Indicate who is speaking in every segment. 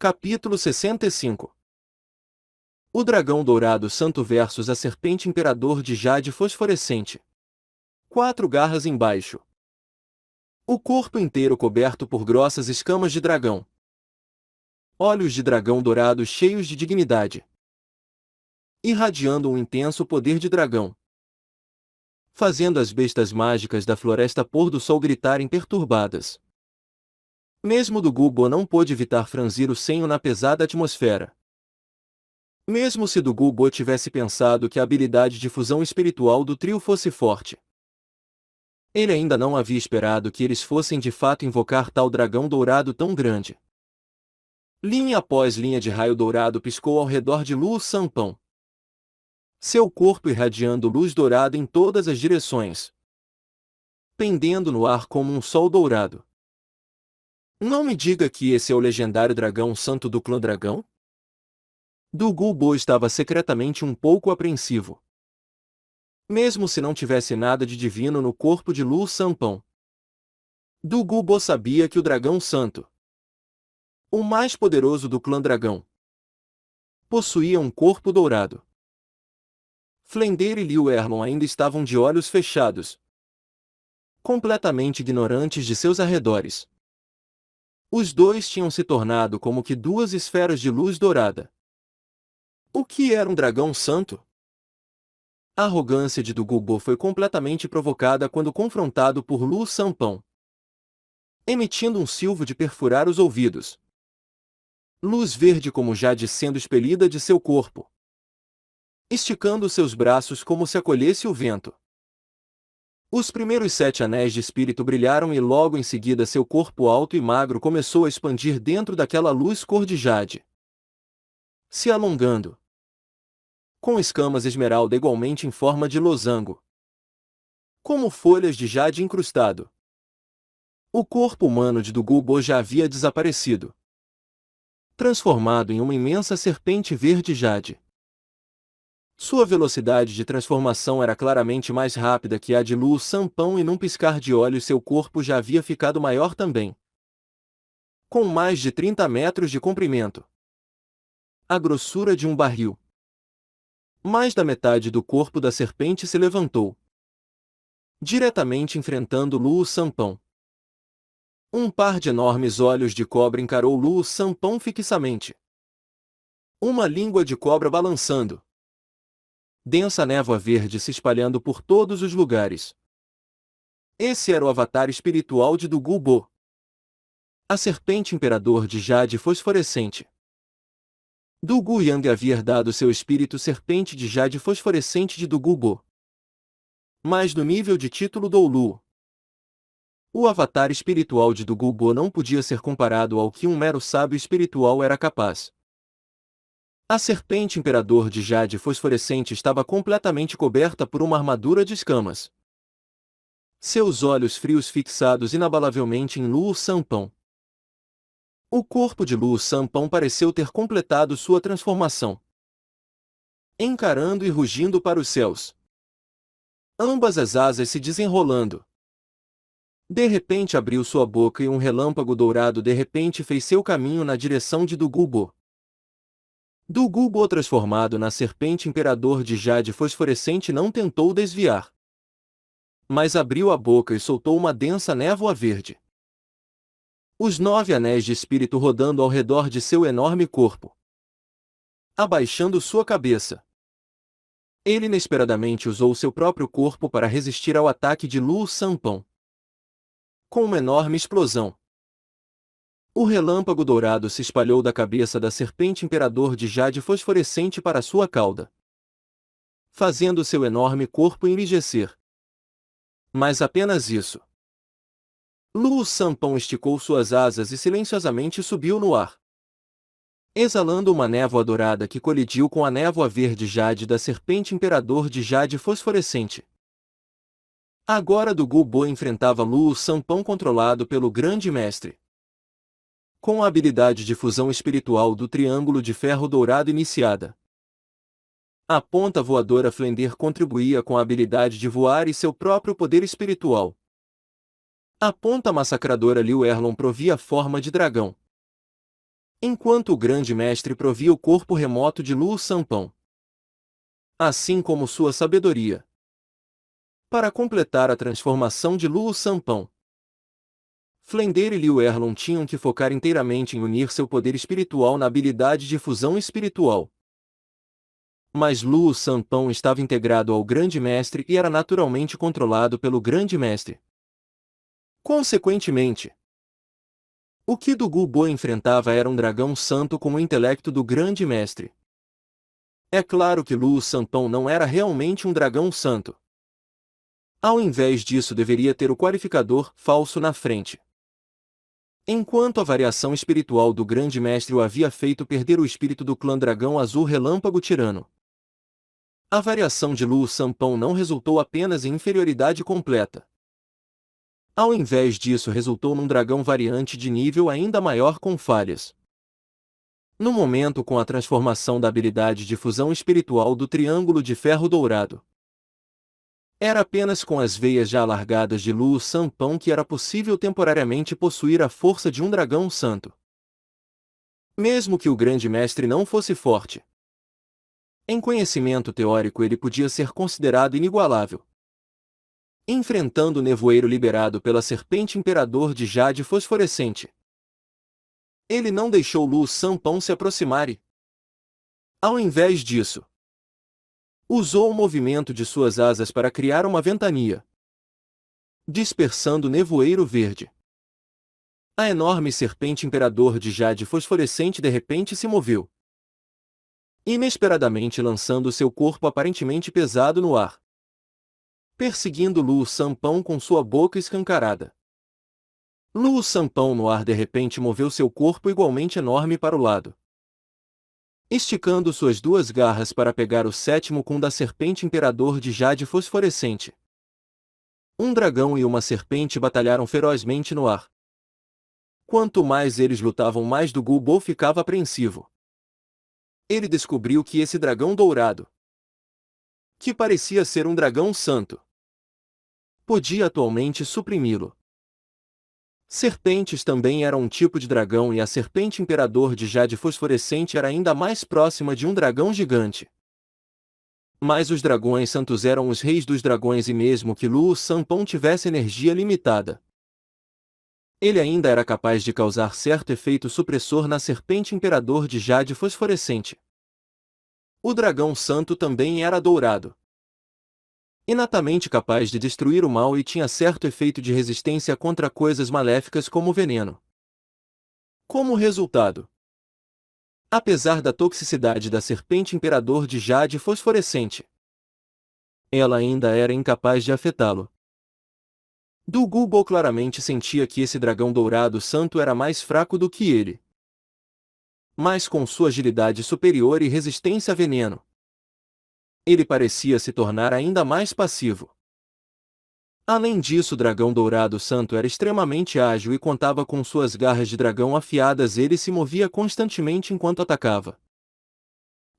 Speaker 1: Capítulo 65. O dragão dourado santo versus a serpente imperador de jade fosforescente. 4 garras embaixo. O corpo inteiro coberto por grossas escamas de dragão. Olhos de dragão dourado cheios de dignidade. Irradiando um intenso poder de dragão. Fazendo as bestas mágicas da floresta pôr do sol gritarem perturbadas. Mesmo Dugubo não pôde evitar franzir o senho na pesada atmosfera. Mesmo se Dugubo tivesse pensado que a habilidade de fusão espiritual do trio fosse forte. Ele ainda não havia esperado que eles fossem de fato invocar tal dragão dourado tão grande. Linha após linha de raio dourado piscou ao redor de Lu Sampão. Seu corpo irradiando luz dourada em todas as direções. Pendendo no ar como um sol dourado. Não me diga que esse é o legendário dragão santo do clã dragão? Dugubo estava secretamente um pouco apreensivo. Mesmo se não tivesse nada de divino no corpo de Lu Sampão. Dugubo sabia que o dragão santo, o mais poderoso do clã dragão, possuía um corpo dourado. Flender e Liu Erlon ainda estavam de olhos fechados, completamente ignorantes de seus arredores. Os dois tinham se tornado como que 2 esferas de luz dourada. O que era um dragão santo? A arrogância de Dugubo foi completamente provocada quando confrontado por Lu Sampão. Emitindo um silvo de perfurar os ouvidos. Luz verde como jade sendo expelida de seu corpo. Esticando seus braços como se acolhesse o vento. Os primeiros 7 anéis de espírito brilharam e logo em seguida seu corpo alto e magro começou a expandir dentro daquela luz cor de jade. Se alongando. Com escamas esmeralda igualmente em forma de losango. Como folhas de jade incrustado. O corpo humano de Dugubo já havia desaparecido. Transformado em uma imensa serpente verde jade. Sua velocidade de transformação era claramente mais rápida que a de Lu Sampão e num piscar de olhos seu corpo já havia ficado maior também. Com mais de 30 metros de comprimento. A grossura de um barril. Mais da metade do corpo da serpente se levantou. Diretamente enfrentando Lu Sampão. Um par de enormes olhos de cobra encarou Lu Sampão fixamente. Uma língua de cobra balançando. Densa névoa verde se espalhando por todos os lugares. Esse era o avatar espiritual de Dugubo. A serpente imperador de jade fosforescente. Dugu Yang havia herdado seu espírito serpente de jade fosforescente de Dugubo. Mas no nível de título Doulu. O avatar espiritual de Dugubo não podia ser comparado ao que um mero sábio espiritual era capaz. A serpente imperador de jade fosforescente estava completamente coberta por uma armadura de escamas. Seus olhos frios fixados inabalavelmente em Lu Sampão. O corpo de Lu Sampão pareceu ter completado sua transformação. Encarando e rugindo para os céus. Ambas as asas se desenrolando. De repente abriu sua boca e um relâmpago dourado de repente fez seu caminho na direção de Dugubo. Dugubo transformado na serpente imperador de jade fosforescente não tentou desviar. Mas abriu a boca e soltou uma densa névoa verde. Os 9 anéis de espírito rodando ao redor de seu enorme corpo. Abaixando sua cabeça. Ele inesperadamente usou seu próprio corpo para resistir ao ataque de Lu Sampão. Com uma enorme explosão. O relâmpago dourado se espalhou da cabeça da serpente imperador de jade fosforescente para sua cauda. Fazendo seu enorme corpo enrijecer. Mas apenas isso. Lu Sampão esticou suas asas e silenciosamente subiu no ar. Exalando uma névoa dourada que colidiu com a névoa verde jade da serpente imperador de jade fosforescente. Agora Dugubo enfrentava Lu Sampão controlado pelo grande mestre. Com a habilidade de fusão espiritual do triângulo de ferro dourado iniciada. A ponta voadora Flender contribuía com a habilidade de voar e seu próprio poder espiritual. A ponta massacradora Liu Erlon provia a forma de dragão. enquanto o grande mestre provia o corpo remoto de Lu Sanpão, assim como sua sabedoria. Para completar a transformação de Lu Sanpão, Flender e Liu Erlon tinham que focar inteiramente em unir seu poder espiritual na habilidade de fusão espiritual. Mas Lu Sanpão estava integrado ao Grande Mestre e era naturalmente controlado pelo Grande Mestre. Consequentemente, o que do Gubo enfrentava era um dragão santo com o intelecto do Grande Mestre. É claro que Lu Sanpão não era realmente um dragão santo. Ao invés disso, deveria ter o qualificador falso na frente. Enquanto a variação espiritual do Grande Mestre o havia feito perder o espírito do clã Dragão Azul Relâmpago Tirano, a variação de Lu Sanpão não resultou apenas em inferioridade completa. Ao invés disso, resultou num dragão variante de nível ainda maior com falhas. No momento com a transformação da habilidade de fusão espiritual do Triângulo de Ferro Dourado, era apenas com as veias já alargadas de Lu Sanpão que era possível temporariamente possuir a força de um dragão santo. Mesmo que o Grande Mestre não fosse forte, em conhecimento teórico ele podia ser considerado inigualável. Enfrentando o nevoeiro liberado pela serpente imperador de jade fosforescente, ele não deixou Lu Sanpão se aproximar e, ao invés disso, usou o movimento de suas asas para criar uma ventania, dispersando o nevoeiro verde. A enorme serpente imperador de jade fosforescente de repente se moveu, inesperadamente lançando seu corpo aparentemente pesado no ar, perseguindo Lu Sanpão com sua boca escancarada. Lu Sanpão no ar de repente moveu seu corpo igualmente enorme para o lado, esticando suas duas garras para pegar o sétimo cum da serpente imperador de jade fosforescente. Um dragão e uma serpente batalharam ferozmente no ar. Quanto mais eles lutavam, mais do Gubo ficava apreensivo. Ele descobriu que esse dragão dourado, que parecia ser um dragão santo, podia atualmente suprimi-lo. Serpentes também eram um tipo de dragão e a serpente imperador de jade fosforescente era ainda mais próxima de um dragão gigante. Mas os dragões santos eram os reis dos dragões e mesmo que Lu Sanpão tivesse energia limitada, ele ainda era capaz de causar certo efeito supressor na serpente imperador de jade fosforescente. O dragão santo também era dourado, inatamente capaz de destruir o mal e tinha certo efeito de resistência contra coisas maléficas como o veneno. Como resultado, apesar da toxicidade da serpente imperador de jade fosforescente, ela ainda era incapaz de afetá-lo. Du Gubo claramente sentia que esse dragão dourado santo era mais fraco do que ele. Mas com sua agilidade superior e resistência a veneno, ele parecia se tornar ainda mais passivo. Além disso, o dragão dourado santo era extremamente ágil e contava com suas garras de dragão afiadas. Ele se movia constantemente enquanto atacava.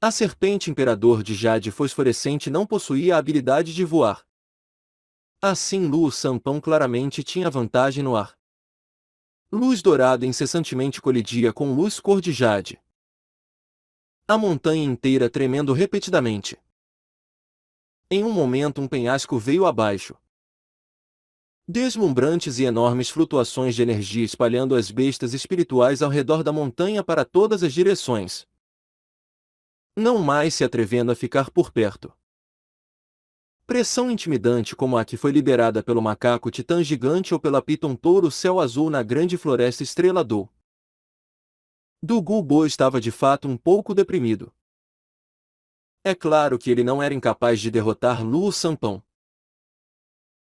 Speaker 1: A serpente imperador de jade fosforescente não possuía a habilidade de voar. Assim, Lu Sanpão claramente tinha vantagem no ar. Luz dourada incessantemente colidia com luz cor de jade, a montanha inteira tremendo repetidamente. Em um momento, um penhasco veio abaixo. Deslumbrantes e enormes flutuações de energia espalhando as bestas espirituais ao redor da montanha para todas as direções, não mais se atrevendo a ficar por perto. Pressão intimidante como a que foi liberada pelo macaco titã gigante ou pela piton touro céu azul na grande floresta estrela do Gubo estava de fato um pouco deprimido. É claro que ele não era incapaz de derrotar Lu Sanpão,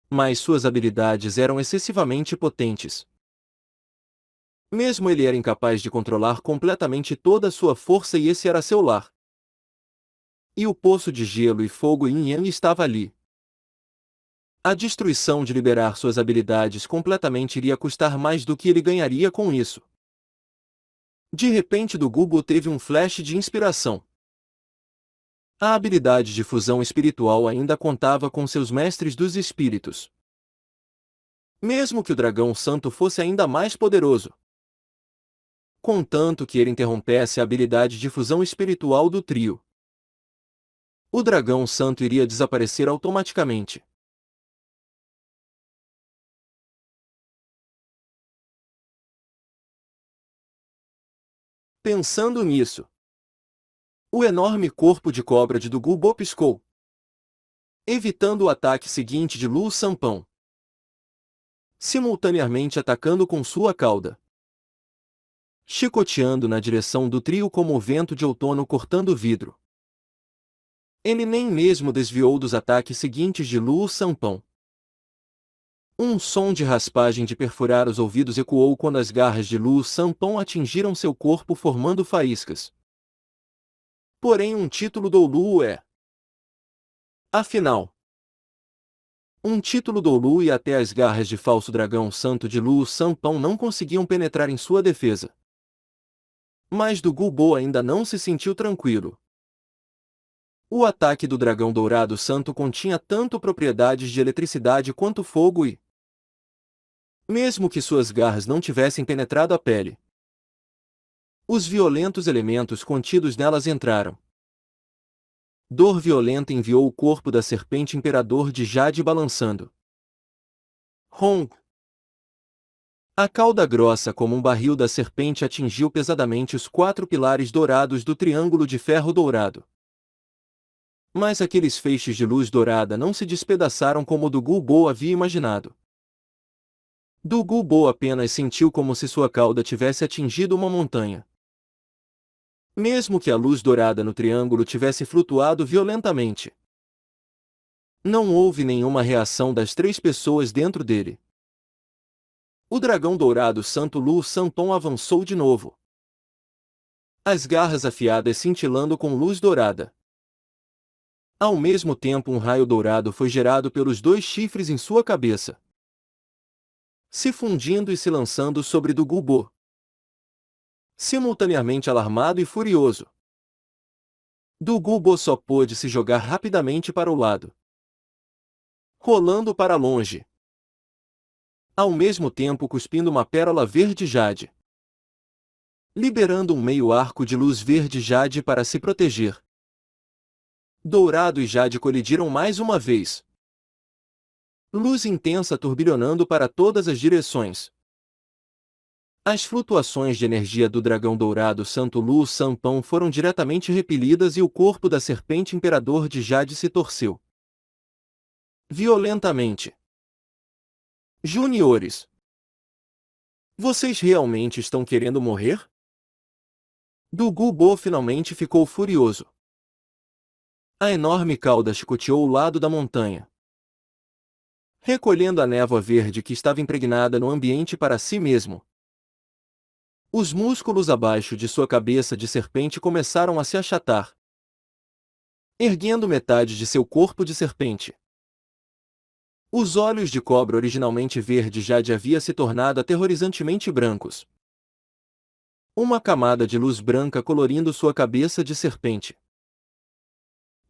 Speaker 1: mas suas habilidades eram excessivamente potentes. Mesmo ele era incapaz de controlar completamente toda a sua força e esse era seu lar. E o poço de gelo e fogo Yin Yang estava ali. A destruição de liberar suas habilidades completamente iria custar mais do que ele ganharia com isso. De repente, do Gubo teve um flash de inspiração. A habilidade de fusão espiritual ainda contava com seus mestres dos espíritos. Mesmo que o dragão santo fosse ainda mais poderoso, contanto que ele interrompesse a habilidade de fusão espiritual do trio. O dragão santo iria desaparecer automaticamente. Pensando nisso, o enorme corpo de cobra de Dugubo piscou, evitando o ataque seguinte de Lu Sampão, simultaneamente atacando com sua cauda, chicoteando na direção do trio como o vento de outono cortando vidro. Ele nem mesmo desviou dos ataques seguintes de Lu Sampão. Um som de raspagem de perfurar os ouvidos ecoou quando as garras de Lu Sampão atingiram seu corpo formando faíscas. Porém um título do Lu é... Afinal, um título do Lu e até as garras de falso dragão santo de Lu Sampão não conseguiam penetrar em sua defesa. Mas do Gubo ainda não se sentiu tranquilo. O ataque do dragão dourado santo continha tanto propriedades de eletricidade quanto fogo e, mesmo que suas garras não tivessem penetrado a pele, os violentos elementos contidos nelas entraram. Dor violenta enviou o corpo da serpente imperador de Jade balançando. Ronk! A cauda grossa como um barril da serpente atingiu pesadamente os 4 pilares dourados do triângulo de ferro dourado. Mas aqueles feixes de luz dourada não se despedaçaram como o do Gubo havia imaginado. Do Gubo apenas sentiu como se sua cauda tivesse atingido uma montanha. Mesmo que a luz dourada no triângulo tivesse flutuado violentamente, não houve nenhuma reação das 3 pessoas dentro dele. O dragão dourado Santo Lu Sampão avançou de novo, as garras afiadas cintilando com luz dourada. Ao mesmo tempo um raio dourado foi gerado pelos 2 chifres em sua cabeça, se fundindo e se lançando sobre do Gubo, simultaneamente alarmado e furioso. Do Gubo só pôde se jogar rapidamente para o lado, rolando para longe, ao mesmo tempo cuspindo uma pérola verde jade, liberando um meio arco de luz verde jade para se proteger. Dourado e Jade colidiram mais uma vez. Luz intensa turbilhonando para todas as direções. As flutuações de energia do dragão dourado Santo Lu Sampão foram diretamente repelidas e o corpo da serpente imperador de Jade se torceu violentamente. Juniores, vocês realmente estão querendo morrer? Do Gubo finalmente ficou furioso. A enorme cauda chicoteou o lado da montanha, recolhendo a névoa verde que estava impregnada no ambiente para si mesmo. Os músculos abaixo de sua cabeça de serpente começaram a se achatar, erguendo metade de seu corpo de serpente. Os olhos de cobra originalmente verde já havia se tornado aterrorizantemente brancos. Uma camada de luz branca colorindo sua cabeça de serpente.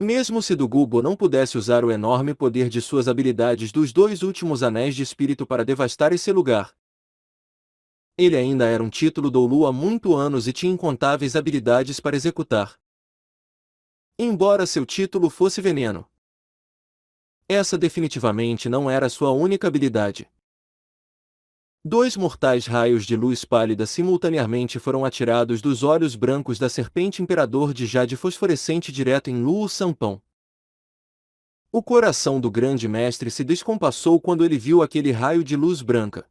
Speaker 1: Mesmo se do Gubo não pudesse usar o enorme poder de suas habilidades dos 2 últimos anéis de espírito para devastar esse lugar, ele ainda era um título do Lu há muitos anos e tinha incontáveis habilidades para executar. Embora seu título fosse veneno, essa definitivamente não era sua única habilidade. 2 mortais raios de luz pálida simultaneamente foram atirados dos olhos brancos da serpente imperador de Jade fosforescente direto em Lu Sampão. O coração do grande mestre se descompassou quando ele viu aquele raio de luz branca.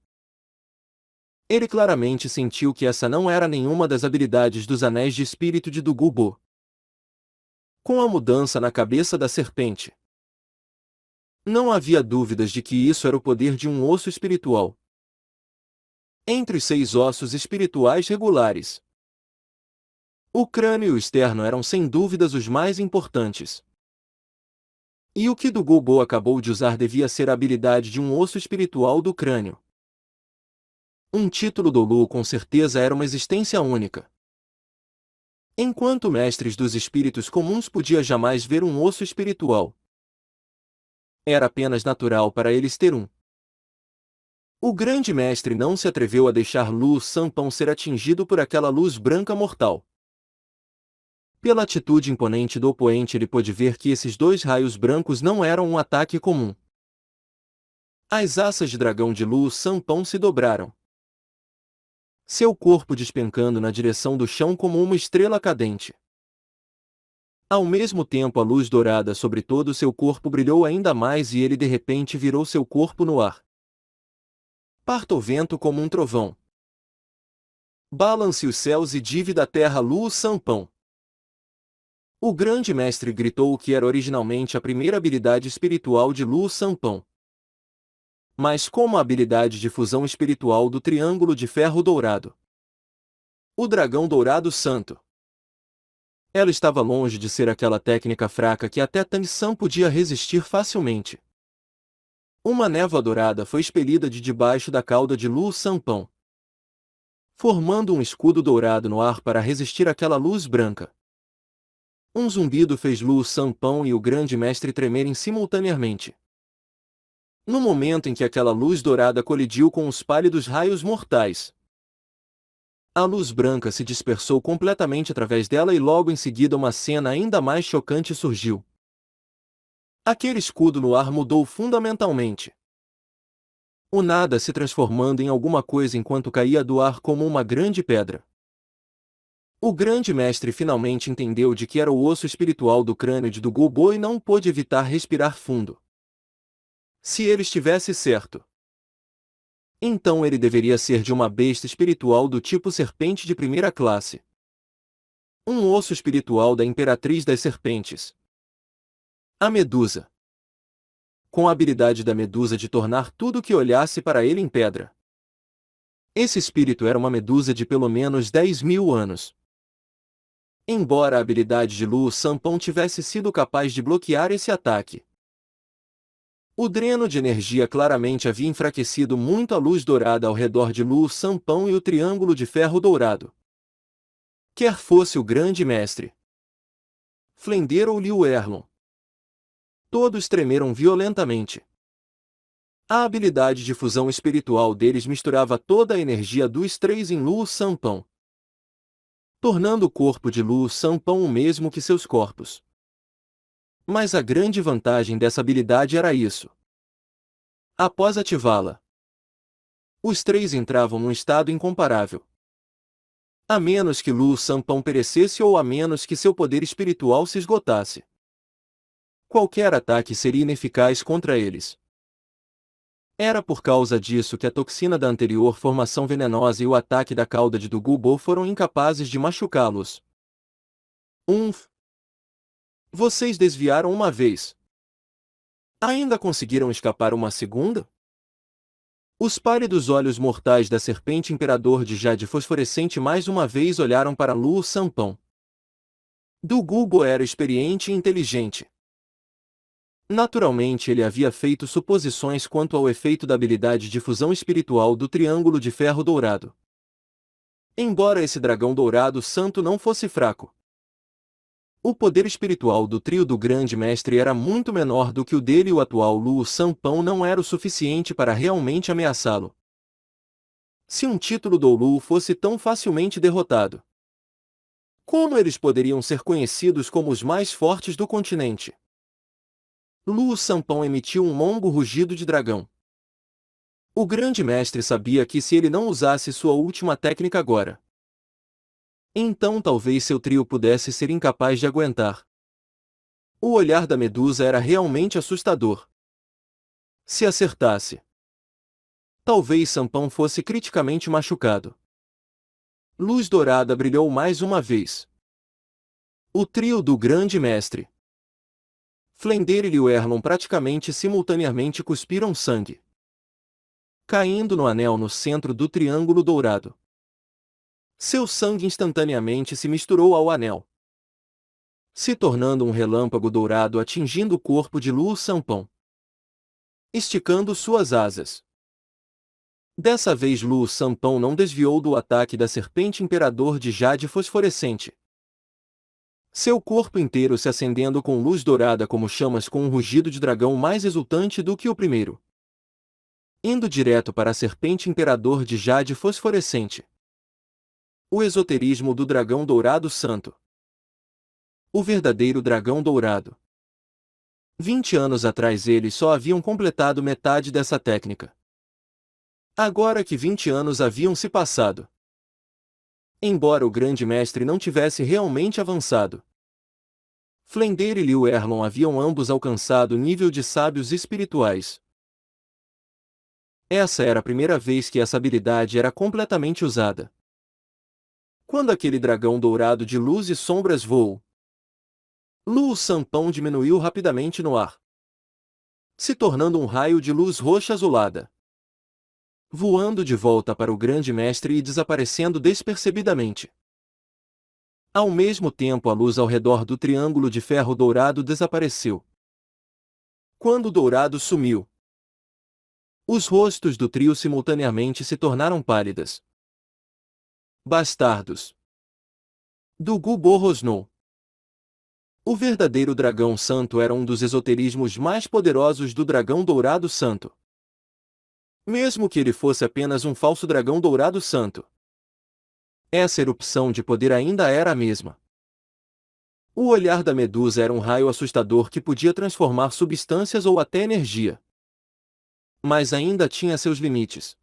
Speaker 1: Ele claramente sentiu que essa não era nenhuma das habilidades dos anéis de espírito de Dugubo. Com a mudança na cabeça da serpente, não havia dúvidas de que isso era o poder de um osso espiritual. Entre os 6 ossos espirituais regulares, o crânio e o externo eram sem dúvidas os mais importantes. E o que do Gubo acabou de usar devia ser a habilidade de um osso espiritual do crânio. Um título do Lu com certeza era uma existência única. Enquanto mestres dos espíritos comuns podia jamais ver um osso espiritual, era apenas natural para eles ter um. O grande mestre não se atreveu a deixar Lu Sanpão ser atingido por aquela luz branca mortal. Pela atitude imponente do oponente, ele pôde ver que esses dois raios brancos não eram um ataque comum. As asas de dragão de Lu Sanpão se dobraram, seu corpo despencando na direção do chão como uma estrela cadente. Ao mesmo tempo, a luz dourada sobre todo o seu corpo brilhou ainda mais e ele de repente virou seu corpo no ar. Parta o vento como um trovão. Balance os céus e dívida a terra Lu Sanpão. O grande mestre gritou o que era originalmente a primeira habilidade espiritual de Lu Sanpão. Mas como a habilidade de fusão espiritual do Triângulo de Ferro Dourado. O Dragão Dourado Santo. Ela estava longe de ser aquela técnica fraca que até Tang San podia resistir facilmente. Uma névoa dourada foi expelida de debaixo da cauda de Lu Sanpão, formando um escudo dourado no ar para resistir àquela luz branca. Um zumbido fez Lu Sanpão e o grande mestre tremerem simultaneamente. No momento em que aquela luz dourada colidiu com os pálidos raios mortais, a luz branca se dispersou completamente através dela e logo em seguida uma cena ainda mais chocante surgiu. Aquele escudo no ar mudou fundamentalmente. O nada se transformando em alguma coisa enquanto caía do ar como uma grande pedra. O grande mestre finalmente entendeu de que era o osso espiritual do crânio de Dugubo e não pôde evitar respirar fundo. Se ele estivesse certo, então ele deveria ser de uma besta espiritual do tipo serpente de primeira classe. Um osso espiritual da Imperatriz das Serpentes. A Medusa. Com a habilidade da Medusa de tornar tudo que olhasse para ele em pedra. Esse espírito era uma Medusa de pelo menos 10.000 anos. Embora a habilidade de Lu Sanpão tivesse sido capaz de bloquear esse ataque, o dreno de energia claramente havia enfraquecido muito a luz dourada ao redor de Lu Sanpão e o triângulo de ferro dourado. Quer fosse o grande mestre Flender ou Liu Erlon, todos tremeram violentamente. A habilidade de fusão espiritual deles misturava toda a energia dos três em Lu Sanpão, tornando o corpo de Lu Sanpão o mesmo que seus corpos. Mas a grande vantagem dessa habilidade era isso. Após ativá-la, os três entravam num estado incomparável. A menos que Lu Sanpão perecesse ou a menos que seu poder espiritual se esgotasse, qualquer ataque seria ineficaz contra eles. Era por causa disso que a toxina da anterior formação venenosa e o ataque da cauda de Dugubo foram incapazes de machucá-los. Vocês desviaram uma vez. Ainda conseguiram escapar uma segunda? Os pálidos olhos mortais da serpente imperador de jade fosforescente mais uma vez olharam para Lu Sanpão. Dugubo era experiente e inteligente. Naturalmente ele havia feito suposições quanto ao efeito da habilidade de fusão espiritual do Triângulo de Ferro Dourado. Embora esse dragão dourado santo não fosse fraco, o poder espiritual do trio do grande mestre era muito menor do que o dele e o atual Lu Sanpão não era o suficiente para realmente ameaçá-lo. Se um título do Lu fosse tão facilmente derrotado, como eles poderiam ser conhecidos como os mais fortes do continente? Lu Sanpão emitiu um longo rugido de dragão. O grande mestre sabia que se ele não usasse sua última técnica agora, então talvez seu trio pudesse ser incapaz de aguentar. O olhar da Medusa era realmente assustador. Se acertasse, talvez Sanpão fosse criticamente machucado. Luz dourada brilhou mais uma vez. O trio do grande mestre Flender e Liu Erlon praticamente simultaneamente cuspiram sangue, caindo no anel no centro do triângulo dourado. Seu sangue instantaneamente se misturou ao anel, se tornando um relâmpago dourado atingindo o corpo de Lu Sanpão, esticando suas asas. Dessa vez Lu Sanpão não desviou do ataque da serpente imperador de jade fosforescente, seu corpo inteiro se acendendo com luz dourada como chamas com um rugido de dragão mais exultante do que o primeiro. indo direto para a serpente imperador de jade fosforescente. O esoterismo do dragão dourado santo. O verdadeiro dragão dourado. 20 anos atrás eles só haviam completado metade dessa técnica. Agora que 20 anos haviam se passado. Embora o grande mestre não tivesse realmente avançado, Flender e Liu Erlon haviam ambos alcançado o nível de sábios espirituais. Essa era a primeira vez que essa habilidade era completamente usada. Quando aquele dragão dourado de luz e sombras voou, Lu Sampão diminuiu rapidamente no ar, se tornando um raio de luz roxa azulada, voando de volta para o grande mestre e desaparecendo despercebidamente. Ao mesmo tempo a luz ao redor do triângulo de ferro dourado desapareceu. Quando o dourado sumiu, os rostos do trio simultaneamente se tornaram pálidas. Bastardos. Do Gubo rosnou. O verdadeiro dragão santo era um dos esoterismos mais poderosos do dragão dourado santo. Mesmo que ele fosse apenas um falso dragão dourado santo, essa erupção de poder ainda era a mesma. O olhar da Medusa era um raio assustador que podia transformar substâncias ou até energia. Mas ainda tinha seus limites.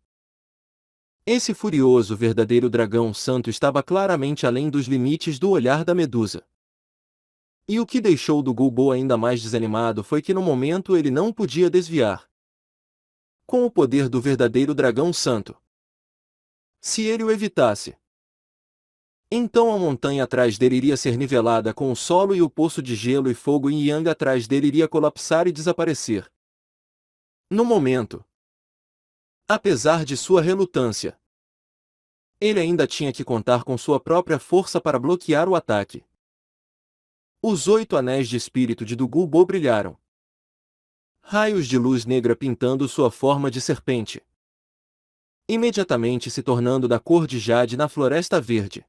Speaker 1: Esse furioso verdadeiro dragão santo estava claramente além dos limites do olhar da Medusa. E o que deixou do Gubo ainda mais desanimado foi que no momento ele não podia desviar. Com o poder do verdadeiro dragão santo, se ele o evitasse, então a montanha atrás dele iria ser nivelada com o solo e o poço de gelo e fogo em Yang atrás dele iria colapsar e desaparecer. No momento, apesar de sua relutância, ele ainda tinha que contar com sua própria força para bloquear o ataque. Os 8 anéis de espírito de Dugubo brilharam. Raios de luz negra pintando sua forma de serpente, imediatamente se tornando da cor de jade na floresta verde.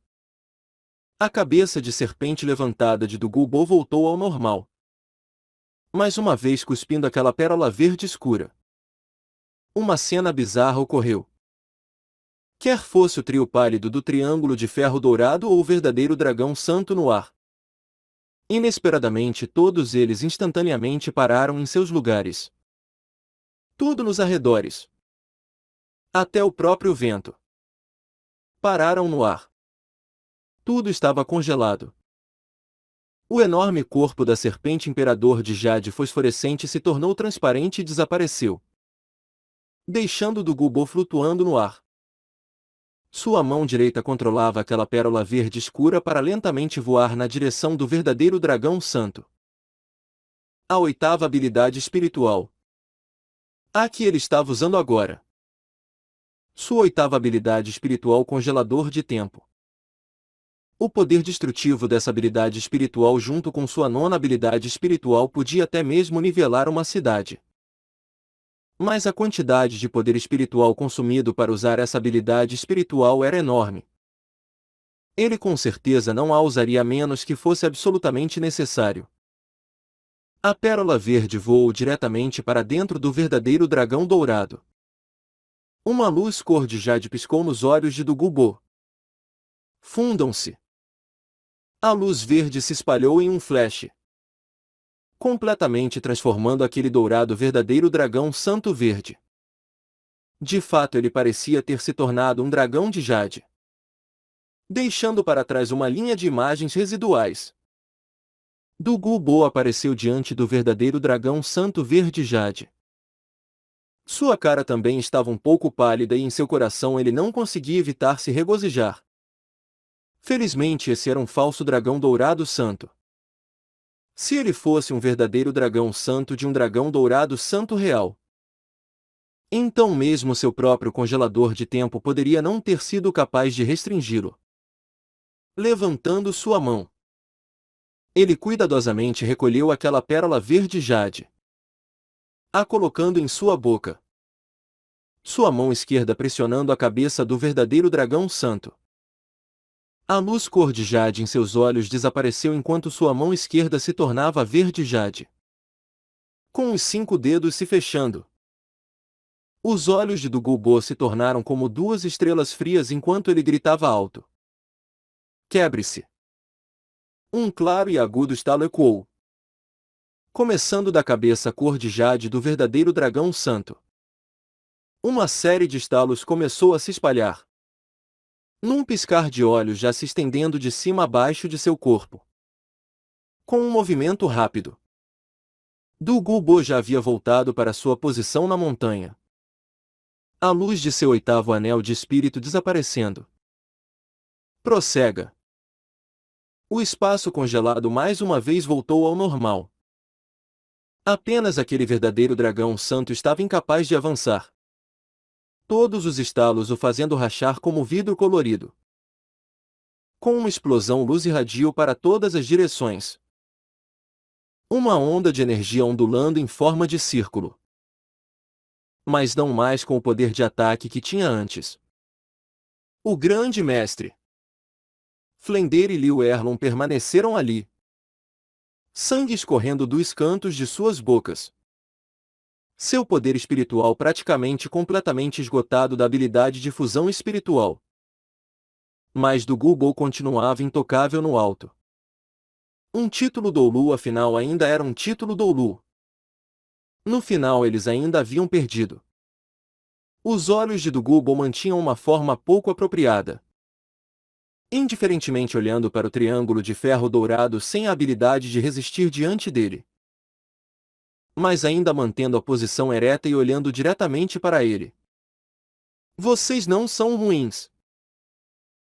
Speaker 1: A cabeça de serpente levantada de Dugubo voltou ao normal. Mais uma vez cuspindo aquela pérola verde escura. Uma cena bizarra ocorreu. Quer fosse o trio pálido do triângulo de ferro dourado ou o verdadeiro dragão santo no ar. Inesperadamente todos eles instantaneamente pararam em seus lugares. Tudo nos arredores. Até o próprio vento. Pararam no ar. Tudo estava congelado. O enorme corpo da serpente imperador de jade fosforescente se tornou transparente e desapareceu, deixando Dugubo flutuando no ar. Sua mão direita controlava aquela pérola verde escura para lentamente voar na direção do verdadeiro dragão santo. A 8ª habilidade espiritual. A que ele estava usando agora. Sua 8ª habilidade espiritual congelador de tempo. O poder destrutivo dessa habilidade espiritual junto com sua 9ª habilidade espiritual podia até mesmo nivelar uma cidade. Mas a quantidade de poder espiritual consumido para usar essa habilidade espiritual era enorme. Ele com certeza não a usaria a menos que fosse absolutamente necessário. A pérola verde voou diretamente para dentro do verdadeiro dragão dourado. Uma luz cor de jade piscou nos olhos de Dugubo. Fundam-se. A luz verde se espalhou em um flash, completamente transformando aquele dourado verdadeiro dragão santo verde. De fato ele parecia ter se tornado um dragão de jade, deixando para trás uma linha de imagens residuais. Dugubo apareceu diante do verdadeiro dragão santo verde jade. Sua cara também estava um pouco pálida e em seu coração ele não conseguia evitar se regozijar. Felizmente esse era um falso dragão dourado santo. Se ele fosse um verdadeiro dragão santo de um dragão dourado santo real, então mesmo seu próprio congelador de tempo poderia não ter sido capaz de restringi-lo. Levantando sua mão, ele cuidadosamente recolheu aquela pérola verde jade, a colocando em sua boca. Sua mão esquerda pressionando a cabeça do verdadeiro dragão santo. A luz cor de jade em seus olhos desapareceu enquanto sua mão esquerda se tornava verde jade, com os 5 dedos se fechando. Os olhos de Dugulbo se tornaram como duas estrelas frias enquanto ele gritava alto. Quebre-se! Um claro e agudo estalo ecoou, começando da cabeça cor de jade do verdadeiro dragão santo. Uma série de estalos começou a se espalhar, num piscar de olhos já se estendendo de cima a baixo de seu corpo. Com um movimento rápido, Dugulbo já havia voltado para sua posição na montanha. A luz de seu oitavo anel de espírito desaparecendo. Prossega. O espaço congelado mais uma vez voltou ao normal. Apenas aquele verdadeiro dragão santo estava incapaz de avançar. Todos os estalos o fazendo rachar como vidro colorido. Com uma explosão, luz irradiou para todas as direções. Uma onda de energia ondulando em forma de círculo. Mas não mais com o poder de ataque que tinha antes. O grande mestre Flender e Liu Erlon permaneceram ali, sangue escorrendo dos cantos de suas bocas. Seu poder espiritual praticamente completamente esgotado da habilidade de fusão espiritual. Mas Dugulbo continuava intocável no alto. Um título Doulu afinal ainda era um título Doulu. No final eles ainda haviam perdido. Os olhos de Dugulbo mantinham uma forma pouco apropriada. Indiferentemente olhando para o triângulo de ferro dourado sem a habilidade de resistir diante dele. Mas ainda mantendo a posição ereta e olhando diretamente para ele. Vocês não são ruins,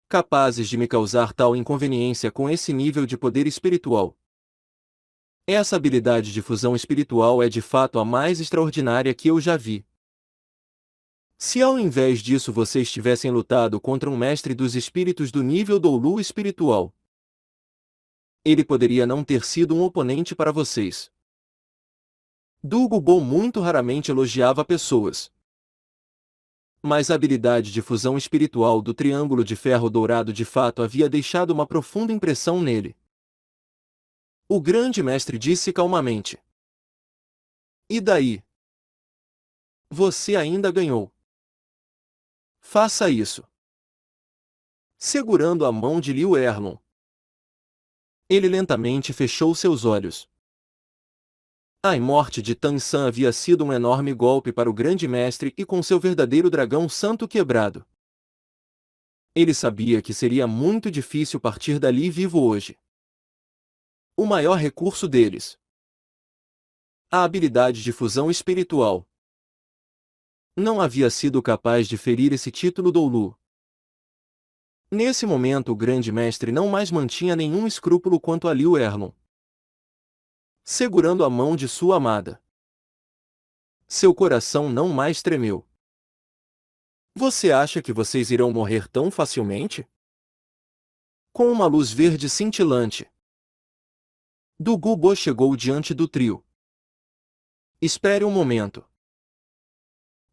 Speaker 1: capazes de me causar tal inconveniência com esse nível de poder espiritual. Essa habilidade de fusão espiritual é de fato a mais extraordinária que eu já vi. Se ao invés disso vocês tivessem lutado contra um mestre dos espíritos do nível Doulu espiritual, ele poderia não ter sido um oponente para vocês. Dugulbo muito raramente elogiava pessoas. Mas a habilidade de fusão espiritual do triângulo de ferro dourado de fato havia deixado uma profunda impressão nele. O grande mestre disse calmamente. E daí? Você ainda ganhou. Faça isso. Segurando a mão de Liu Erlon, ele lentamente fechou seus olhos. A morte de Tang San havia sido um enorme golpe para o grande mestre e com seu verdadeiro dragão santo quebrado. Ele sabia que seria muito difícil partir dali vivo hoje. O maior recurso deles, a habilidade de fusão espiritual, não havia sido capaz de ferir esse título Doulu. Nesse momento o grande mestre não mais mantinha nenhum escrúpulo quanto a Liu Erlon. Segurando a mão de sua amada, seu coração não mais tremeu. Você acha que vocês irão morrer tão facilmente? Com uma luz verde cintilante, Dugulbo chegou diante do trio. Espere um momento.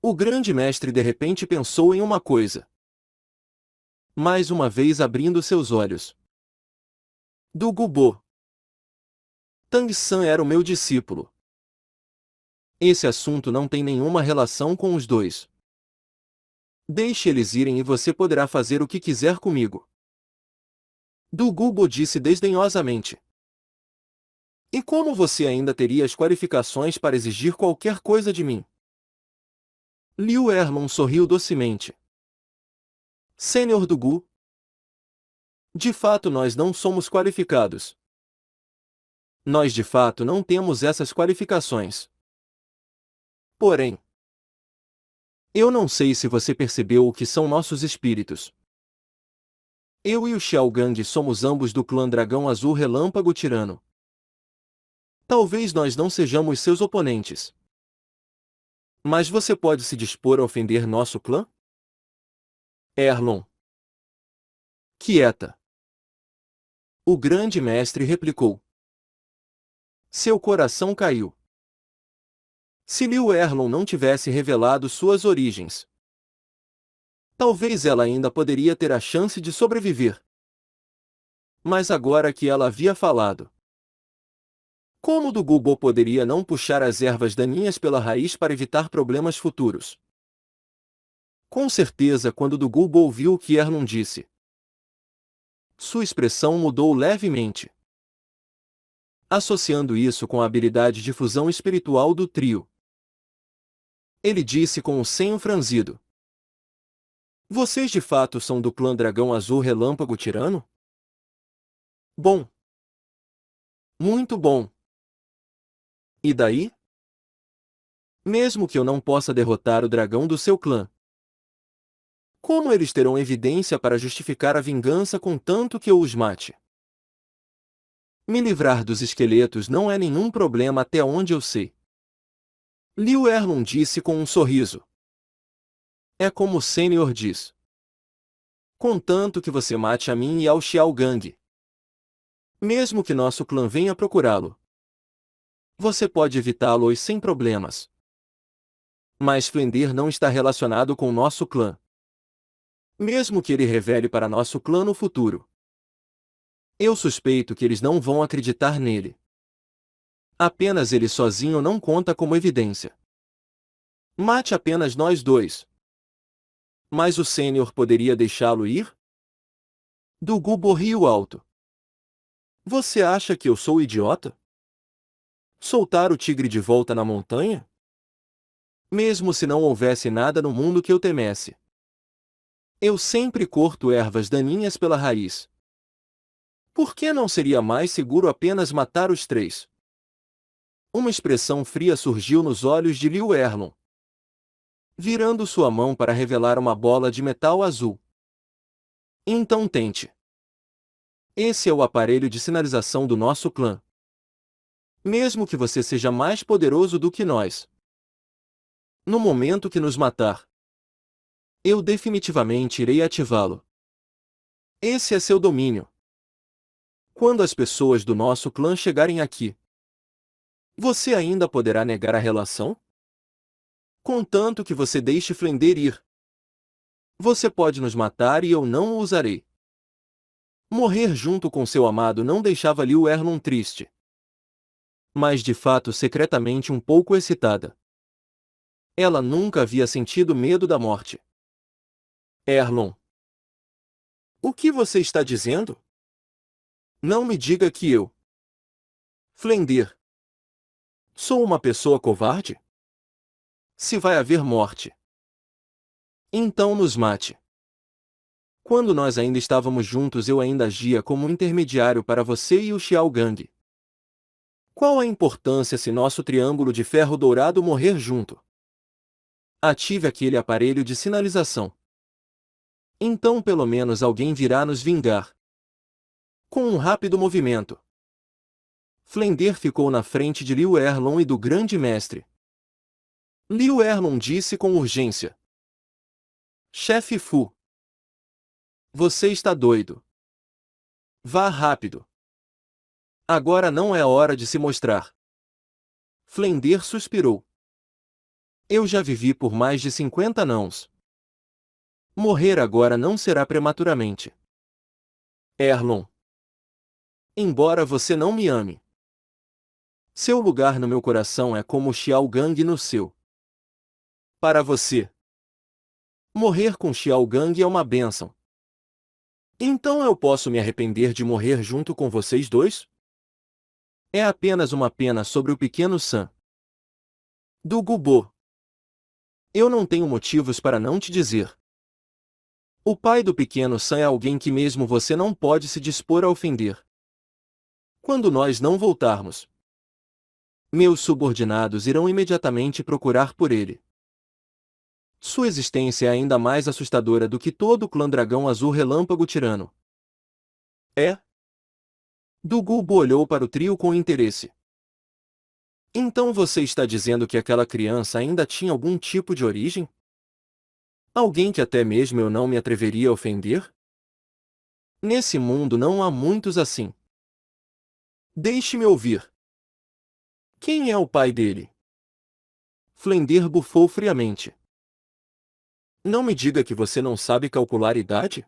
Speaker 1: O grande mestre de repente pensou em uma coisa. Mais uma vez abrindo seus olhos. Dugulbo. Tang San era o meu discípulo. Esse assunto não tem nenhuma relação com os dois. Deixe eles irem e você poderá fazer o que quiser comigo. Dugulbo disse desdenhosamente. E como você ainda teria as qualificações para exigir qualquer coisa de mim? Liu Erlon sorriu docemente. Sênior Dugu. De fato nós não somos qualificados. Nós de fato não temos essas qualificações. Porém, eu não sei se você percebeu o que são nossos espíritos. Eu e o Xiao Gang somos ambos do clã Dragão Azul Relâmpago Tirano. Talvez nós não sejamos seus oponentes. Mas você pode se dispor a ofender nosso clã? Erlon. Quieta. O grande mestre replicou. Seu coração caiu. Se Liu Erlon não tivesse revelado suas origens, talvez ela ainda poderia ter a chance de sobreviver. Mas agora que ela havia falado, como Dugulbo poderia não puxar as ervas daninhas pela raiz para evitar problemas futuros? Com certeza quando Dugubo ouviu o que Erlon disse. Sua expressão mudou levemente. Associando isso com a habilidade de fusão espiritual do trio. Ele disse com o senho franzido. Vocês de fato são do clã Dragão Azul Relâmpago Tirano? Bom. Muito bom. E daí? Mesmo que eu não possa derrotar o dragão do seu clã, como eles terão evidência para justificar a vingança contanto que eu os mate? Me livrar dos esqueletos não é nenhum problema até onde eu sei. Liu Erlon disse com um sorriso. É como o Sênior diz. Contanto que você mate a mim e ao Xiao Gang. Mesmo que nosso clã venha procurá-lo, você pode evitá-los sem problemas. Mas Flendir não está relacionado com nosso clã. Mesmo que ele revele para nosso clã no futuro, eu suspeito que eles não vão acreditar nele. Apenas ele sozinho não conta como evidência. Mate apenas nós dois. Mas o Sênior poderia deixá-lo ir? Dugubo riu alto. Você acha que eu sou idiota? Soltar o tigre de volta na montanha? Mesmo se não houvesse nada no mundo que eu temesse. Eu sempre corto ervas daninhas pela raiz. Por que não seria mais seguro apenas matar os três? Uma expressão fria surgiu nos olhos de Liu Erlon, virando sua mão para revelar uma bola de metal azul. Então tente. Esse é o aparelho de sinalização do nosso clã. Mesmo que você seja mais poderoso do que nós, no momento que nos matar, eu definitivamente irei ativá-lo. Esse é seu domínio. Quando as pessoas do nosso clã chegarem aqui, você ainda poderá negar a relação? Contanto que você deixe Flendir ir. Você pode nos matar e eu não o usarei. Morrer junto com seu amado não deixava Liu Erlon triste, mas de fato secretamente um pouco excitada. Ela nunca havia sentido medo da morte. Erlon. O que você está dizendo? Não me diga que eu, Flendir, sou uma pessoa covarde? Se vai haver morte, então nos mate. Quando nós ainda estávamos juntos eu ainda agia como um intermediário para você e o Xiao Gang. Qual a importância se nosso triângulo de ferro dourado morrer junto? Ative aquele aparelho de sinalização. Então pelo menos alguém virá nos vingar. Com um rápido movimento, Flendir ficou na frente de Liu Erlon e do grande mestre. Liu Erlon disse com urgência. Chefe Fu. Você está doido. Vá rápido. Agora não é hora de se mostrar. Flendir suspirou. Eu já vivi por mais de 50 nãos. Morrer agora não será prematuramente. Erlon. Embora você não me ame, seu lugar no meu coração é como o Xiao Gang no seu. Para você, morrer com Xiao Gang é uma bênção. Então eu posso me arrepender de morrer junto com vocês dois? É apenas uma pena sobre o pequeno San. Dugubo. Eu não tenho motivos para não te dizer. O pai do pequeno San é alguém que mesmo você não pode se dispor a ofender. Quando nós não voltarmos, meus subordinados irão imediatamente procurar por ele. Sua existência é ainda mais assustadora do que todo o clã Dragão Azul Relâmpago Tirano. É? Dugubo olhou para o trio com interesse. Então você está dizendo que aquela criança ainda tinha algum tipo de origem? Alguém que até mesmo eu não me atreveria a ofender? Nesse mundo não há muitos assim. Deixe-me ouvir. Quem é o pai dele? Flendir bufou friamente. Não me diga que você não sabe calcular idade?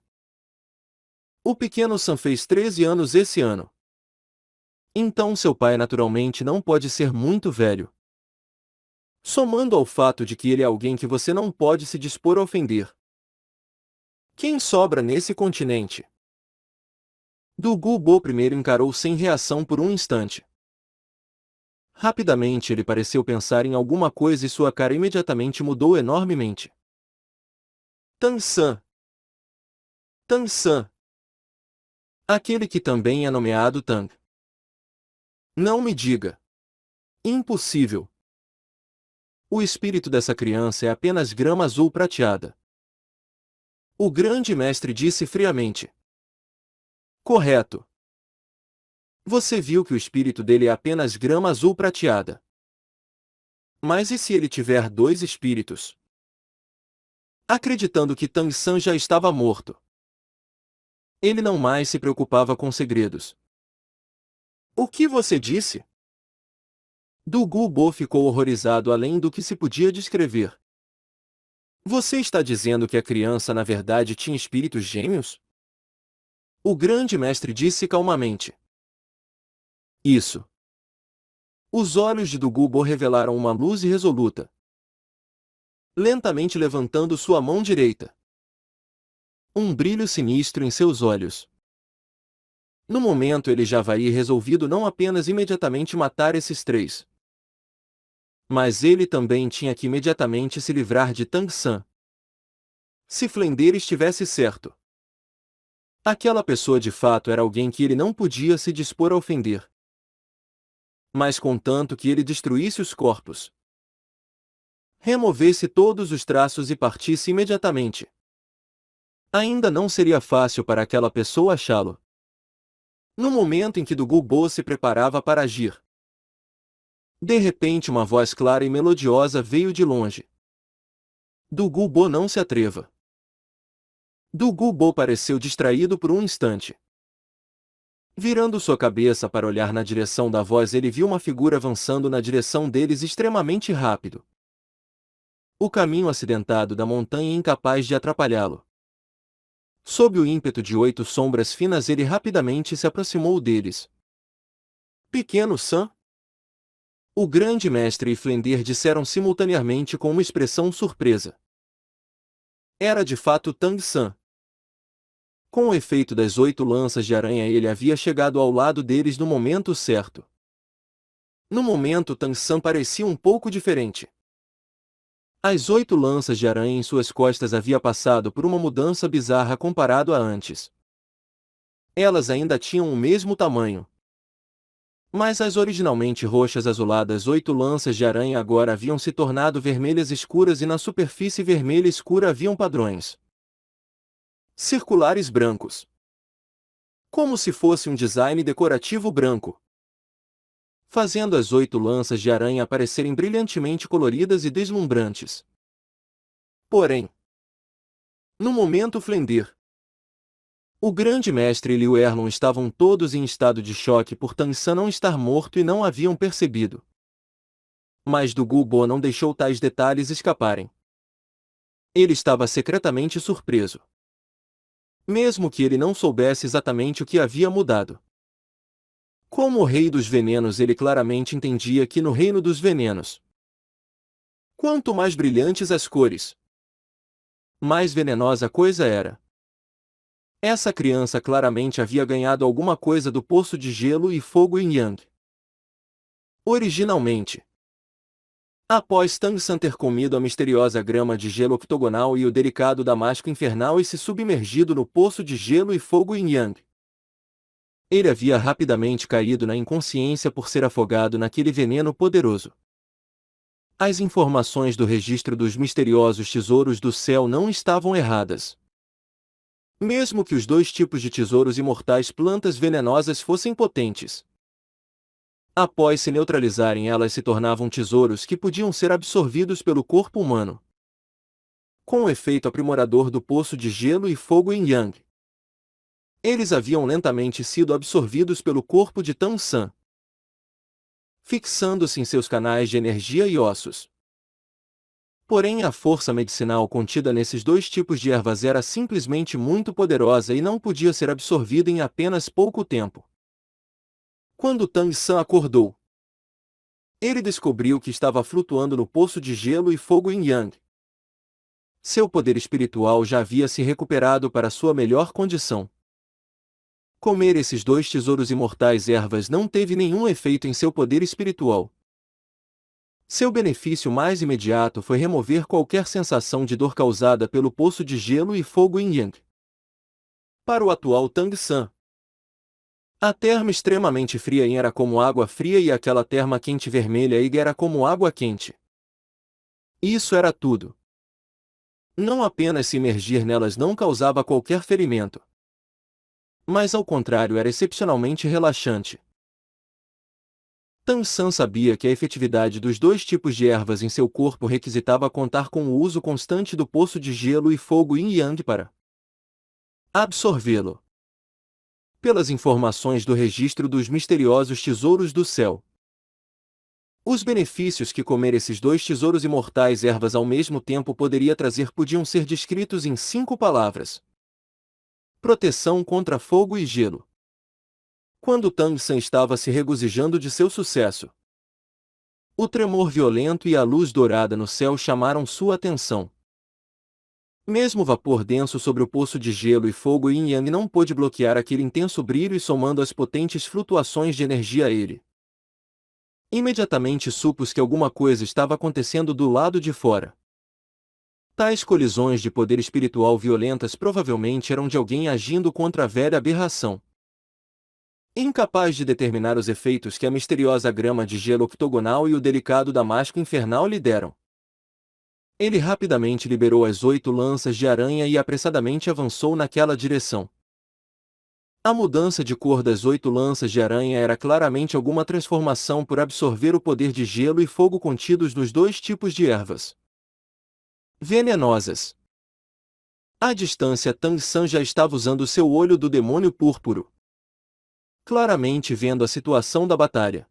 Speaker 1: O pequeno Sam fez 13 anos esse ano. Então seu pai naturalmente não pode ser muito velho. Somando ao fato de que ele é alguém que você não pode se dispor a ofender, Quem sobra nesse continente? Du Gubo primeiro encarou sem reação por um instante. Rapidamente ele pareceu pensar em alguma coisa e sua cara imediatamente mudou enormemente. Tan San. Tan San. Aquele que também é nomeado Tang. Não me diga. Impossível. O espírito dessa criança é apenas grama azul prateada. O grande mestre disse friamente. Correto. Você viu que o espírito dele é apenas grama azul prateada. Mas e se ele tiver dois espíritos? Acreditando que Tang San já estava morto. Ele não mais se preocupava com segredos. O que você disse? Du Gubo ficou horrorizado além do que se podia descrever. Você está dizendo que a criança na verdade tinha espíritos gêmeos? O grande mestre disse calmamente. Isso. Os olhos de Du Gubo revelaram uma luz irresoluta. Lentamente levantando sua mão direita. Um brilho sinistro em seus olhos. No momento ele já havia resolvido não apenas imediatamente matar esses três. Mas ele também tinha que imediatamente se livrar de Tang San. Se Flender estivesse certo. Aquela pessoa de fato era alguém que ele não podia se dispor a ofender. Mas contanto que ele destruísse os corpos. Removesse todos os traços e partisse imediatamente. Ainda não seria fácil para aquela pessoa achá-lo. No momento em que Du Gubo se preparava para agir. De repente uma voz clara e melodiosa veio de longe. Du Gubo, não se atreva. Du Gubo pareceu distraído por um instante. Virando sua cabeça para olhar na direção da voz, ele viu uma figura avançando na direção deles extremamente rápido. O caminho acidentado da montanha incapaz de atrapalhá-lo. Sob o ímpeto de 8 sombras finas ele rapidamente se aproximou deles. Pequeno San? O grande mestre e Flender disseram simultaneamente com uma expressão surpresa. Era de fato Tang San. Com o efeito das 8 lanças de aranha ele havia chegado ao lado deles no momento certo. No momento Tang San parecia um pouco diferente. As 8 lanças de aranha em suas costas havia passado por uma mudança bizarra comparado a antes. Elas ainda tinham o mesmo tamanho. Mas as originalmente roxas azuladas 8 lanças de aranha agora haviam se tornado vermelhas escuras e na superfície vermelha escura haviam padrões circulares brancos. Como se fosse um design decorativo branco. Fazendo as 8 lanças de aranha aparecerem brilhantemente coloridas e deslumbrantes. Porém, no momento Flender, o grande mestre e Liu Erlon estavam todos em estado de choque por Tang San não estar morto e não haviam percebido. Mas Du Gubo não deixou tais detalhes escaparem. Ele estava secretamente surpreso. Mesmo que ele não soubesse exatamente o que havia mudado. Como o rei dos venenos, ele claramente entendia que no reino dos venenos, quanto mais brilhantes as cores, mais venenosa a coisa era. Essa criança claramente havia ganhado alguma coisa do poço de gelo e fogo em Yang. Originalmente, após Tang San ter comido a misteriosa grama de gelo octogonal e o delicado damasco infernal e se submergido no poço de gelo e fogo em Yang, ele havia rapidamente caído na inconsciência por ser afogado naquele veneno poderoso. As informações do registro dos misteriosos tesouros do céu não estavam erradas. Mesmo que os 2 tipos de tesouros imortais plantas venenosas fossem potentes, após se neutralizarem elas se tornavam tesouros que podiam ser absorvidos pelo corpo humano. Com o efeito aprimorador do poço de gelo e fogo em Yang, eles haviam lentamente sido absorvidos pelo corpo de Tang San, fixando-se em seus canais de energia e ossos. Porém a força medicinal contida nesses 2 tipos de ervas era simplesmente muito poderosa e não podia ser absorvida em apenas pouco tempo. Quando Tang San acordou, ele descobriu que estava flutuando no poço de gelo e fogo em Yang. Seu poder espiritual já havia se recuperado para sua melhor condição. Comer esses 2 tesouros imortais ervas não teve nenhum efeito em seu poder espiritual. Seu benefício mais imediato foi remover qualquer sensação de dor causada pelo poço de gelo e fogo Yin Yang. Para o atual Tang San, a terma extremamente fria Yin era como água fria e aquela terma quente vermelha Yang era como água quente. Isso era tudo. Não apenas se imergir nelas não causava qualquer ferimento, mas ao contrário era excepcionalmente relaxante. Tang San sabia que a efetividade dos 2 tipos de ervas em seu corpo requisitava contar com o uso constante do poço de gelo e fogo Yin Yang para absorvê-lo. Pelas informações do registro dos misteriosos tesouros do céu, os benefícios que comer esses 2 tesouros imortais ervas ao mesmo tempo poderia trazer podiam ser descritos em 5 palavras: proteção contra fogo e gelo. Quando Tang San estava se regozijando de seu sucesso, o tremor violento e a luz dourada no céu chamaram sua atenção. Mesmo o vapor denso sobre o poço de gelo e fogo Yin Yang não pôde bloquear aquele intenso brilho e somando as potentes flutuações de energia a ele. Imediatamente supus que alguma coisa estava acontecendo do lado de fora. Tais colisões de poder espiritual violentas provavelmente eram de alguém agindo contra a velha aberração. Incapaz de determinar os efeitos que a misteriosa grama de gelo octogonal e o delicado damasco infernal lhe deram, ele rapidamente liberou as 8 lanças de aranha e apressadamente avançou naquela direção. A mudança de cor das 8 lanças de aranha era claramente alguma transformação por absorver o poder de gelo e fogo contidos nos 2 tipos de ervas venenosas. À distância, Tang San já estava usando seu olho do demônio púrpuro, claramente vendo a situação da batalha.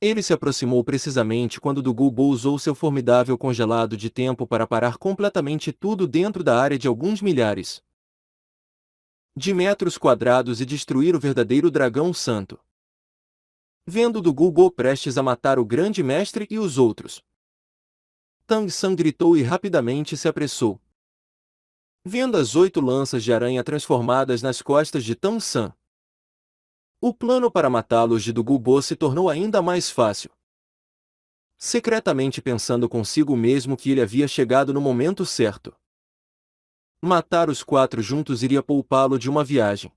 Speaker 1: Ele se aproximou precisamente quando Du Gubo usou seu formidável congelado de tempo para parar completamente tudo dentro da área de alguns milhares de metros quadrados e destruir o verdadeiro dragão santo. Vendo Du Gubo prestes a matar o grande mestre e os outros, Tang San gritou e rapidamente se apressou. Vendo as 8 lanças de aranha transformadas nas costas de Tang San, o plano para matá-los de Du Gubo se tornou ainda mais fácil. Secretamente pensando consigo mesmo que ele havia chegado no momento certo. Matar os 4 juntos iria poupá-lo de uma viagem.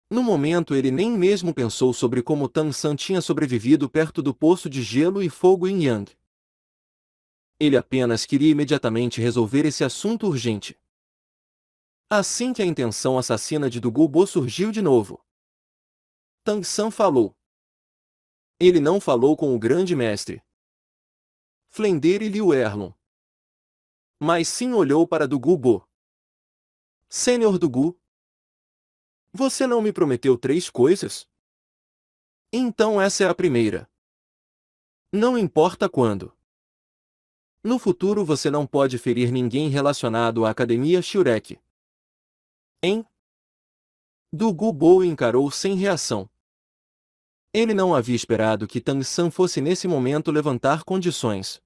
Speaker 1: No momento ele nem mesmo pensou sobre como Tang San tinha sobrevivido perto do poço de gelo e fogo Yin Yang. Ele apenas queria imediatamente resolver esse assunto urgente. Assim que a intenção assassina de Du Gubo surgiu de novo, Tang San falou. Ele não falou com o grande mestre Flender e Liu Erlon, mas sim olhou para Du Gubo. Senhor Du Gu, você não me prometeu 3 coisas? Então essa é a primeira. Não importa quando. No futuro você não pode ferir ninguém relacionado à Academia Shurek. Hein? Du Gubo encarou sem reação. Ele não havia esperado que Tang San fosse nesse momento levantar condições.